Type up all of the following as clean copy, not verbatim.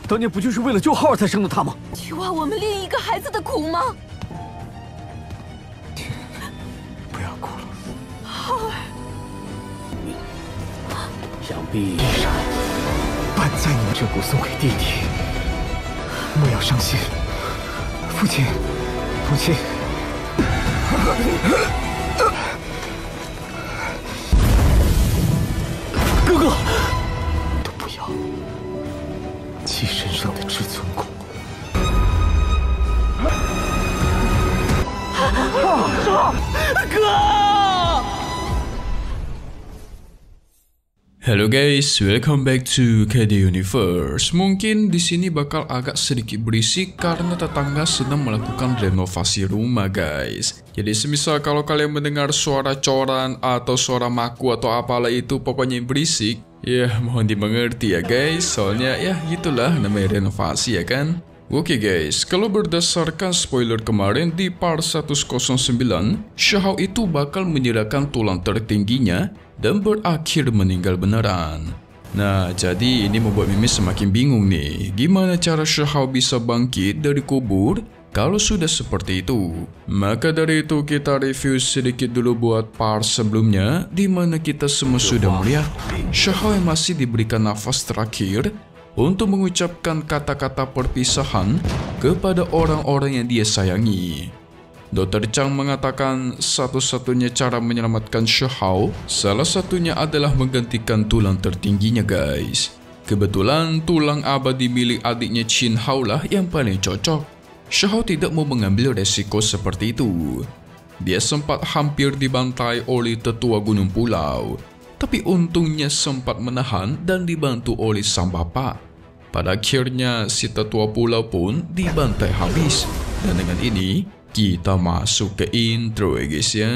当年不就是为了救浩儿才生的他吗？去挖我们另一个孩子的苦吗？不要哭了，浩儿，想必半在你们这骨送给弟弟。莫要伤心，父亲，母亲。哥哥，都不要弃身上的至尊骨。哥。 Halo guys, welcome back to KD Universe. Mungkin di sini bakal agak sedikit berisik karena tetangga sedang melakukan renovasi rumah guys. Jadi semisal kalau kalian mendengar suara coran atau suara maku atau apalah itu pokoknya berisik, ya mohon dimengerti ya guys. Soalnya ya gitulah namanya renovasi ya kan. Oke guys, kalau berdasarkan spoiler kemarin di part 109, Xiahou itu bakal menyerahkan tulang tertingginya dan berakhir meninggal beneran. Nah, jadi ini membuat Mimin semakin bingung nih. Gimana cara Xiahou bisa bangkit dari kubur kalau sudah seperti itu? Maka dari itu kita review sedikit dulu buat part sebelumnya, di mana kita semua sudah melihat Xiahou yang masih diberikan nafas terakhir untuk mengucapkan kata-kata perpisahan kepada orang-orang yang dia sayangi. Dr. Chang mengatakan satu-satunya cara menyelamatkan Xiahou salah satunya adalah menggantikan tulang tertingginya guys. Kebetulan tulang abadi milik adiknya Qin Hao lah yang paling cocok. Xiahou tidak mau mengambil resiko seperti itu. Dia sempat hampir dibantai oleh tetua Gunung Pulau, tapi untungnya sempat menahan dan dibantu oleh sang bapak. Pada akhirnya si tetua pulau pun dibantai habis. Dan dengan ini kita masuk ke intro ya guys ya.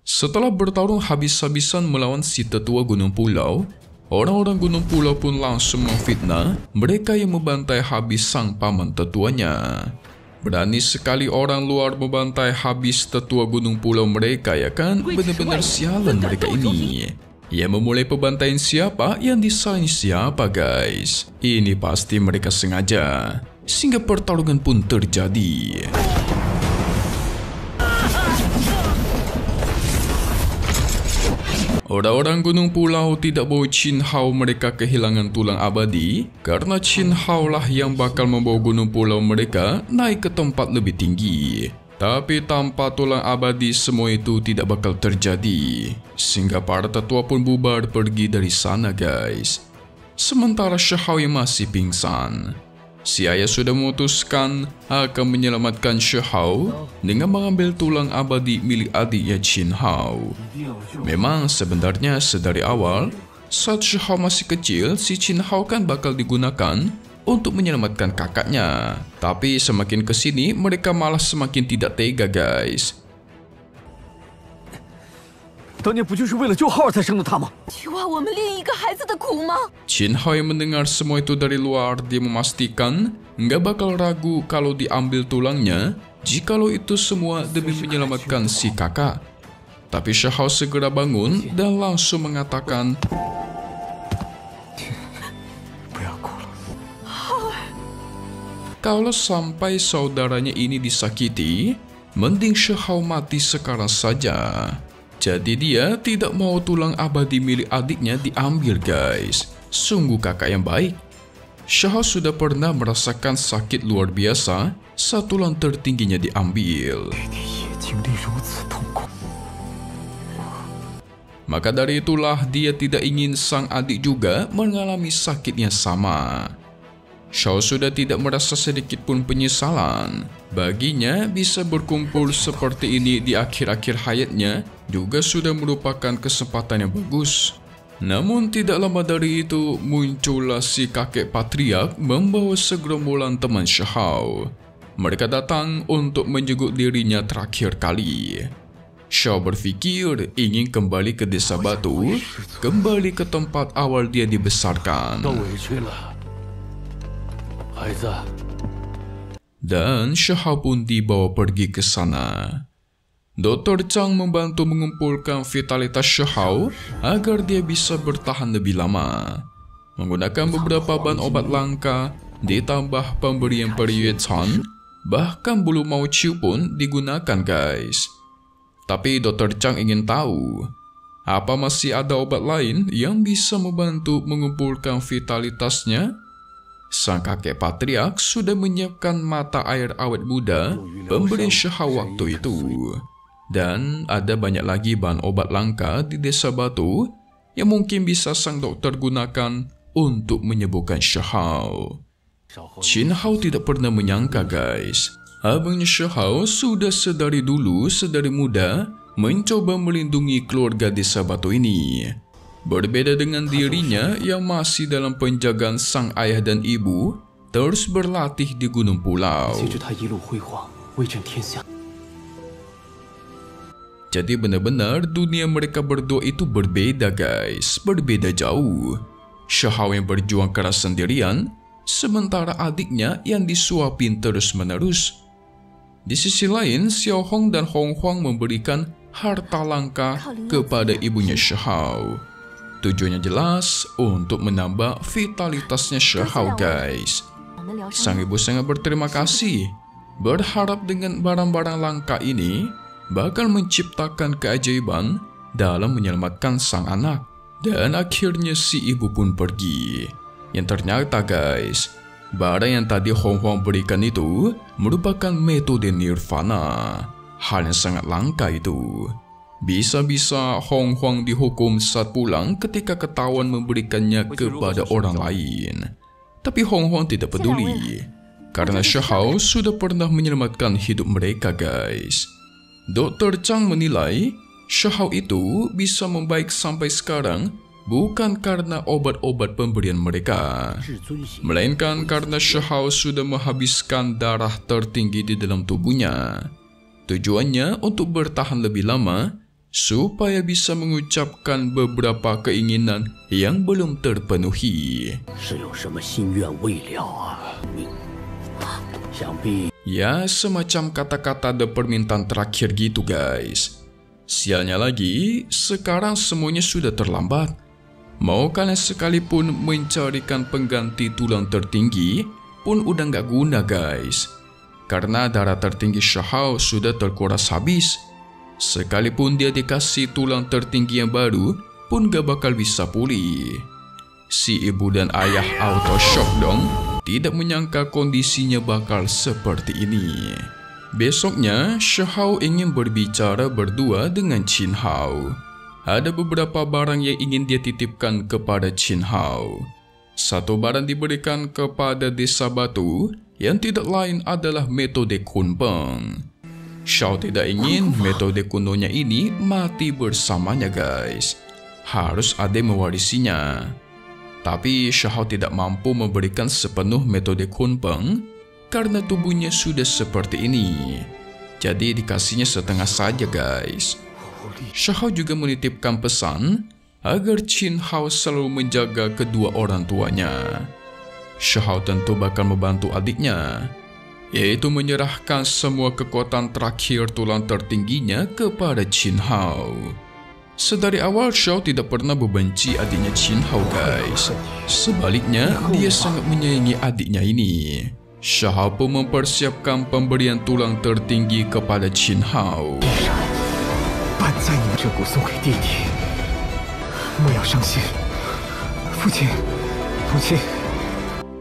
Setelah bertarung habis-habisan melawan si tetua Gunung Pulau, orang-orang Gunung Pulau pun langsung memfitnah mereka yang membantai habis sang paman tetuanya. Berani sekali orang luar membantai habis tetua Gunung Pulau mereka ya kan? Benar-benar sialan mereka ini. Yang memulai pembantaian siapa, yang disaing siapa guys? Ini pasti mereka sengaja. Sehingga pertarungan pun terjadi. Orang-orang Gunung Pulau tidak mau Qin Hao mereka kehilangan tulang abadi karena Qin Hao lah yang bakal membawa Gunung Pulau mereka naik ke tempat lebih tinggi. Tapi tanpa tulang abadi semua itu tidak bakal terjadi. Sehingga para tetua pun bubar pergi dari sana guys. Sementara Xiahou yang masih pingsan. Si ayah sudah memutuskan akan menyelamatkan Xiahou dengan mengambil tulang abadi milik adiknya Qin Hao. Memang sebenarnya sedari awal, saat Xiahou masih kecil, si Qin Hao kan bakal digunakan untuk menyelamatkan kakaknya. Tapi semakin kesini, mereka malah semakin tidak tega guys. 当年不就是为了救浩儿才生的他吗？去挖我们另一个孩子的苦吗？ Qin Hao yang mendengar semua itu dari luar, dia memastikan nggak bakal ragu kalau diambil tulangnya jikalau itu semua demi menyelamatkan si kakak. Tapi Xiahou segera bangun dan langsung mengatakan, kalau sampai saudaranya ini disakiti, mending Xiahou mati sekarang saja. Jadi dia tidak mau tulang abadi milik adiknya diambil guys. Sungguh kakak yang baik. Xiahou sudah pernah merasakan sakit luar biasa saat tulang tertingginya diambil. Maka dari itulah dia tidak ingin sang adik juga mengalami sakit yang sama. Xiahou sudah tidak merasa sedikit pun penyesalan. Baginya bisa berkumpul seperti ini di akhir-akhir hayatnya juga sudah merupakan kesempatan yang bagus. Namun tidak lama dari itu muncullah si kakek patriark membawa segerombolan teman Xiahou. Mereka datang untuk menjenguk dirinya terakhir kali. Xiahou berpikir ingin kembali ke desa batu, kembali ke tempat awal dia dibesarkan. dan Shahao pun dibawa pergi ke sana. Dr. Chang membantu mengumpulkan vitalitas Shahao agar dia bisa bertahan lebih lama. Menggunakan beberapa bahan obat langka, ditambah pemberian Periyuan, bahkan bulu Mao Chiu pun digunakan guys. Tapi Dr. Chang ingin tahu, apa masih ada obat lain yang bisa membantu mengumpulkan vitalitasnya? Sang kakek patriark sudah menyiapkan mata air awet muda pemberian Shahao waktu itu. Dan ada banyak lagi bahan obat langka di desa batu yang mungkin bisa sang dokter gunakan untuk menyembuhkan Shahao. Qin Hao tidak pernah menyangka guys, abangnya Shahao sudah sedari muda mencoba melindungi keluarga desa batu ini. Berbeda dengan dirinya yang masih dalam penjagaan sang ayah dan ibu, terus berlatih di Gunung Pulau. Jadi benar-benar dunia mereka berdua itu berbeda guys, berbeda jauh. Shahao yang berjuang keras sendirian, sementara adiknya yang disuapin terus-menerus. Di sisi lain, Xiao Hong dan Hong Huang memberikan harta langka kepada ibunya Shahao. Tujuannya jelas untuk menambah vitalitasnya Shahao guys. Sang ibu sangat berterima kasih, berharap dengan barang-barang langka ini bakal menciptakan keajaiban dalam menyelamatkan sang anak. Dan akhirnya si ibu pun pergi. Yang ternyata guys, barang yang tadi Hong Huang berikan itu merupakan metode nirvana. Hal yang sangat langka itu. Bisa-bisa Hong Huang dihukum saat pulang ketika ketahuan memberikannya kepada orang lain. Tapi Hong Huang tidak peduli, karena Shahao sudah pernah menyelamatkan hidup mereka guys. Dr. Chang menilai Shahao itu bisa membaik sampai sekarang bukan karena obat-obat pemberian mereka, melainkan karena Shahao sudah menghabiskan darah tertinggi di dalam tubuhnya. Tujuannya untuk bertahan lebih lama supaya bisa mengucapkan beberapa keinginan yang belum terpenuhi. Ya, semacam kata-kata ada permintaan terakhir gitu guys. Sialnya lagi, sekarang semuanya sudah terlambat. Mau kalian sekalipun mencarikan pengganti tulang tertinggi pun udah nggak guna guys. Karena darah tertinggi Shahao sudah terkuras habis. Sekalipun dia dikasih tulang tertinggi yang baru pun gak bakal bisa pulih. Si ibu dan ayah auto shock dong. Tidak menyangka kondisinya bakal seperti ini. Besoknya, Shahao ingin berbicara berdua dengan Qin Hao. Ada beberapa barang yang ingin dia titipkan kepada Qin Hao. Satu barang diberikan kepada desa batu yang tidak lain adalah metode Kunpeng. Shao tidak ingin metode kunonya ini mati bersamanya guys. Harus ada yang mewarisinya. Tapi Shahao tidak mampu memberikan sepenuh metode Kunpeng karena tubuhnya sudah seperti ini. Jadi dikasihnya setengah saja guys. Shahao juga menitipkan pesan agar Qin Hao selalu menjaga kedua orang tuanya. Shahao tentu bakal membantu adiknya, yaitu menyerahkan semua kekuatan terakhir tulang tertingginya kepada Qin Hao. Sedari awal Shao tidak pernah membenci adiknya Qin Hao guys. Sebaliknya, dia sangat menyayangi adiknya ini. Shahao pun mempersiapkan pemberian tulang tertinggi kepada Qin Hao.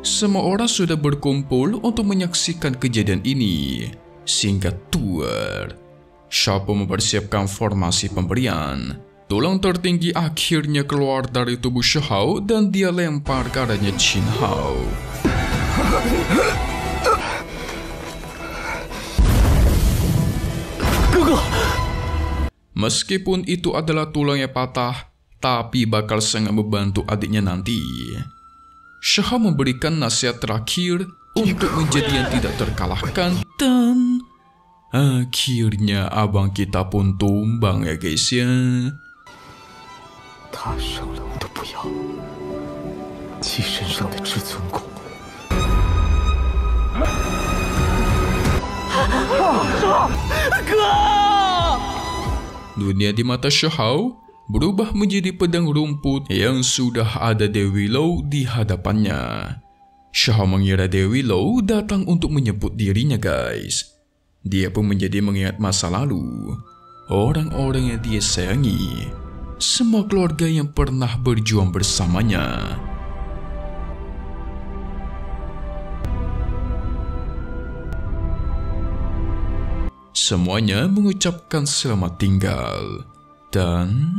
Semua orang sudah berkumpul untuk menyaksikan kejadian ini. Singkat tuer, Shao pun mempersiapkan formasi pemberian. Tulang tertinggi akhirnya keluar dari tubuh Shao dan dia lempar ke arahnya Qin Hao. Meskipun itu adalah tulangnya patah, tapi bakal sangat membantu adiknya nanti. Shao memberikan nasihat terakhir untuk menjadi yang tidak terkalahkan dan akhirnya abang kita pun tumbang ya guys ya. Dunia di mata Shahao berubah menjadi padang rumput yang sudah ada Dewi Lo di hadapannya. Shahao mengira Dewi Lo datang untuk menyebut dirinya guys. Dia pun menjadi mengingat masa lalu, orang-orang yang dia sayangi, semua keluarga yang pernah berjuang bersamanya. Semuanya mengucapkan selamat tinggal, dan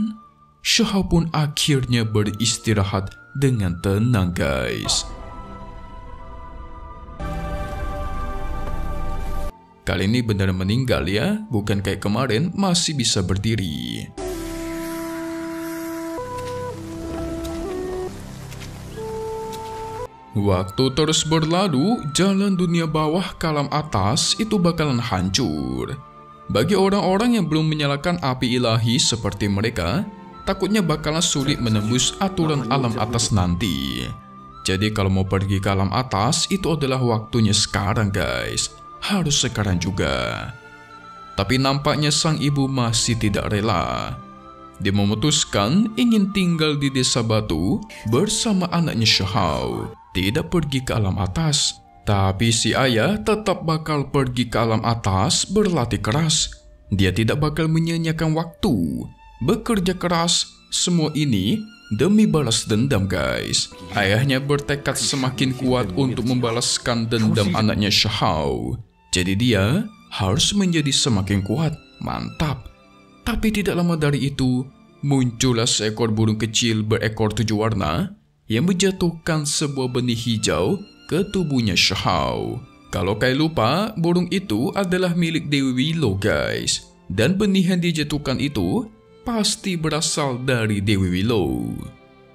Shahao pun akhirnya beristirahat dengan tenang guys. Kali ini benar meninggal ya, bukan kayak kemarin masih bisa berdiri. Waktu terus berlalu, jalan dunia bawah ke alam atas itu bakalan hancur. Bagi orang-orang yang belum menyalakan api ilahi seperti mereka, takutnya bakalan sulit menembus aturan alam atas nanti. Jadi kalau mau pergi ke alam atas, itu adalah waktunya sekarang guys. Harus sekarang juga. Tapi nampaknya sang ibu masih tidak rela. Dia memutuskan ingin tinggal di desa batu bersama anaknya Shahao. Tidak pergi ke alam atas. Tapi si ayah tetap bakal pergi ke alam atas berlatih keras. Dia tidak bakal menyia-nyiakan waktu. Bekerja keras, semua ini demi balas dendam guys. Ayahnya bertekad semakin kuat untuk membalaskan dendam anaknya Shahao. Jadi dia harus menjadi semakin kuat. Mantap. Tapi tidak lama dari itu, muncullah seekor burung kecil berekor 7 warna yang menjatuhkan sebuah benih hijau ke tubuhnya Shahao. Kalau kalian lupa, burung itu adalah milik Dewi Lo guys. Dan benih yang dijatuhkan itu pasti berasal dari Dewi Lo.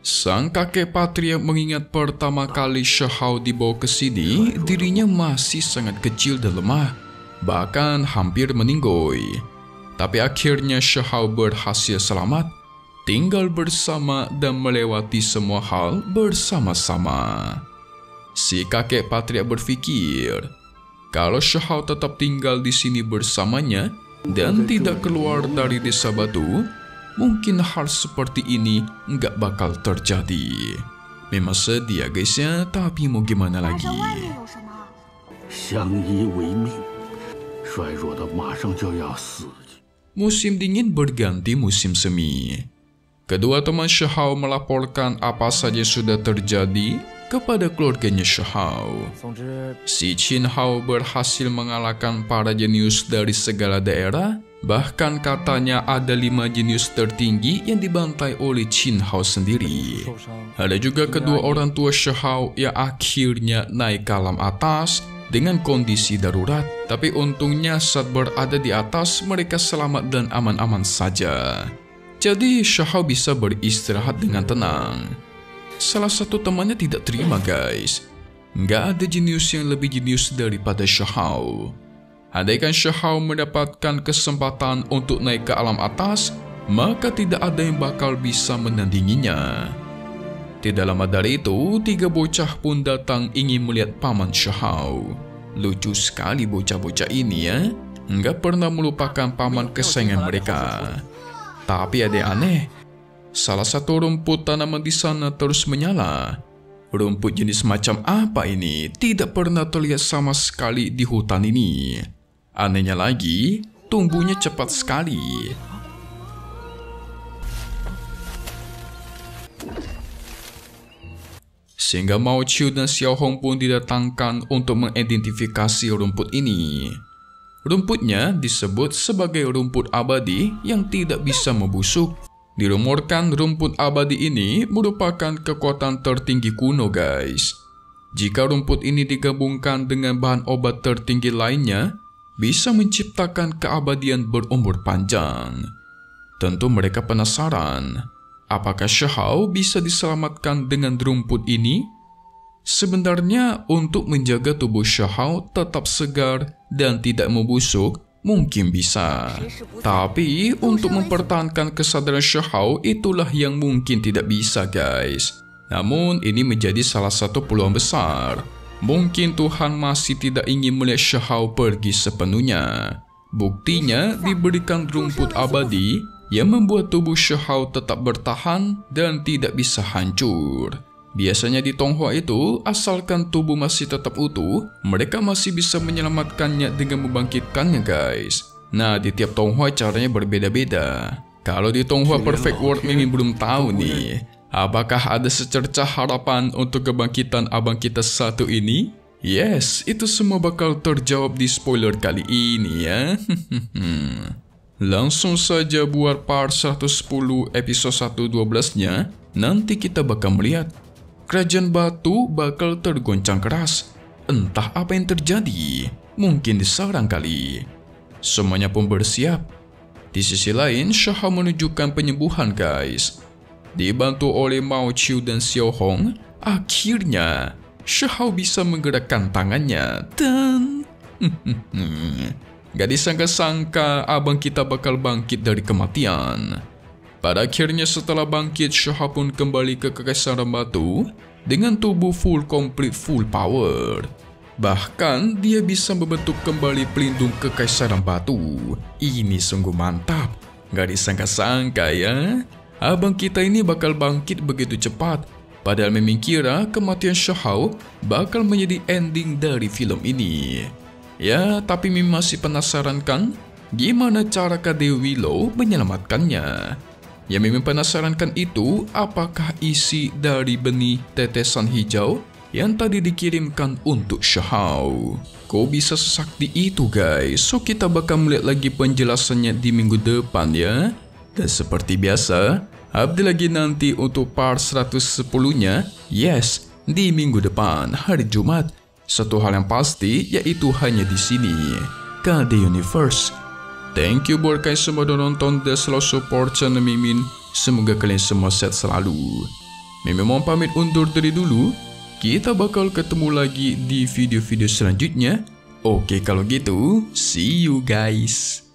Sang kakek Patria mengingat pertama kali Shahao dibawa ke sini, dirinya masih sangat kecil dan lemah, bahkan hampir meninggoy. Tapi akhirnya Shahao berhasil selamat, tinggal bersama dan melewati semua hal bersama-sama. Si kakek Patria berpikir, kalau Shahao tetap tinggal di sini bersamanya dan tidak keluar dari desa batu, mungkin hal seperti ini nggak bakal terjadi. Memang sedih ya guys ya, tapi mau gimana lagi. Musim dingin berganti musim semi. Kedua teman Shahao melaporkan apa saja sudah terjadi kepada keluarganya Shahao. Si Qin Hao berhasil mengalahkan para jenius dari segala daerah. Bahkan katanya ada 5 jenius tertinggi yang dibantai oleh Qin Hao sendiri. Ada juga kedua orang tua Shahao yang akhirnya naik ke alam atas dengan kondisi darurat. Tapi untungnya saat berada di atas mereka selamat dan aman-aman saja. Jadi Shahao bisa beristirahat dengan tenang. Salah satu temannya tidak terima guys. Nggak ada jenius yang lebih jenius daripada Shahao. Andaikan Shahao mendapatkan kesempatan untuk naik ke alam atas, maka tidak ada yang bakal bisa menandinginya. Tidak lama dari itu, 3 bocah pun datang ingin melihat paman Shahao. Lucu sekali bocah-bocah ini ya. Nggak pernah melupakan paman kesayangan mereka. Tapi ada yang aneh. Salah satu rumput tanaman di sana terus menyala. Rumput jenis macam apa ini? Tidak pernah terlihat sama sekali di hutan ini. Anehnya lagi, tumbuhnya cepat sekali. Sehingga Mao Qiu dan Xiao Hong pun didatangkan untuk mengidentifikasi rumput ini. Rumputnya disebut sebagai rumput abadi yang tidak bisa membusuk. Dirumorkan rumput abadi ini merupakan kekuatan tertinggi kuno guys. Jika rumput ini digabungkan dengan bahan obat tertinggi lainnya, bisa menciptakan keabadian berumur panjang. Tentu mereka penasaran, apakah Shahao bisa diselamatkan dengan rumput ini? Sebenarnya untuk menjaga tubuh Shahao tetap segar dan tidak membusuk, mungkin bisa. Tapi untuk mempertahankan kesadaran Shahao itulah yang mungkin tidak bisa guys. Namun ini menjadi salah satu peluang besar. Mungkin Tuhan masih tidak ingin melihat Shahao pergi sepenuhnya. Buktinya diberikan rumput abadi yang membuat tubuh Shihao tetap bertahan dan tidak bisa hancur. Biasanya di Tonghua itu, asalkan tubuh masih tetap utuh, mereka masih bisa menyelamatkannya dengan membangkitkannya guys. Nah, di tiap Tonghua caranya berbeda-beda. Kalau di Tonghua Perfect World Mimin belum tahu nih, apakah ada secercah harapan untuk kebangkitan abang kita satu ini? Yes, itu semua bakal terjawab di spoiler kali ini ya. Langsung saja buat part 110 episode 112-nya, nanti kita bakal melihat Kerajaan Batu bakal tergoncang keras. Entah apa yang terjadi, mungkin diserang kali. Semuanya pun bersiap. Di sisi lain, Shihao menunjukkan penyembuhan guys. Dibantu oleh Mao Qiu dan Xiao Hong, akhirnya Shihao bisa menggerakkan tangannya dan gak disangka-sangka abang kita bakal bangkit dari kematian. Pada akhirnya setelah bangkit, Shihao pun kembali ke Kekaisaran Batu dengan tubuh complete full power. Bahkan dia bisa membentuk kembali pelindung Kekaisaran Batu. Ini sungguh mantap. Gak disangka-sangka ya, abang kita ini bakal bangkit begitu cepat. Padahal Mimin kira kematian Shihao bakal menjadi ending dari film ini. Ya, tapi Mimin masih penasaran kan, gimana cara Kak Dewi Willow menyelamatkannya. Yang Mimin penasaran kan itu, apakah isi dari benih tetesan hijau yang tadi dikirimkan untuk Shihao. Kok bisa sesakti itu guys? So kita bakal melihat lagi penjelasannya di minggu depan ya. Dan seperti biasa, update lagi nanti untuk part 110-nya. Yes, di minggu depan, hari Jumat. Satu hal yang pasti, yaitu hanya di sini, KD Universe. Thank you buat kalian semua udah nonton dan selalu support channel Mimin. Semoga kalian semua sehat selalu. Mimin mau pamit undur diri dulu. Kita bakal ketemu lagi di video-video selanjutnya. Oke kalau gitu, see you guys.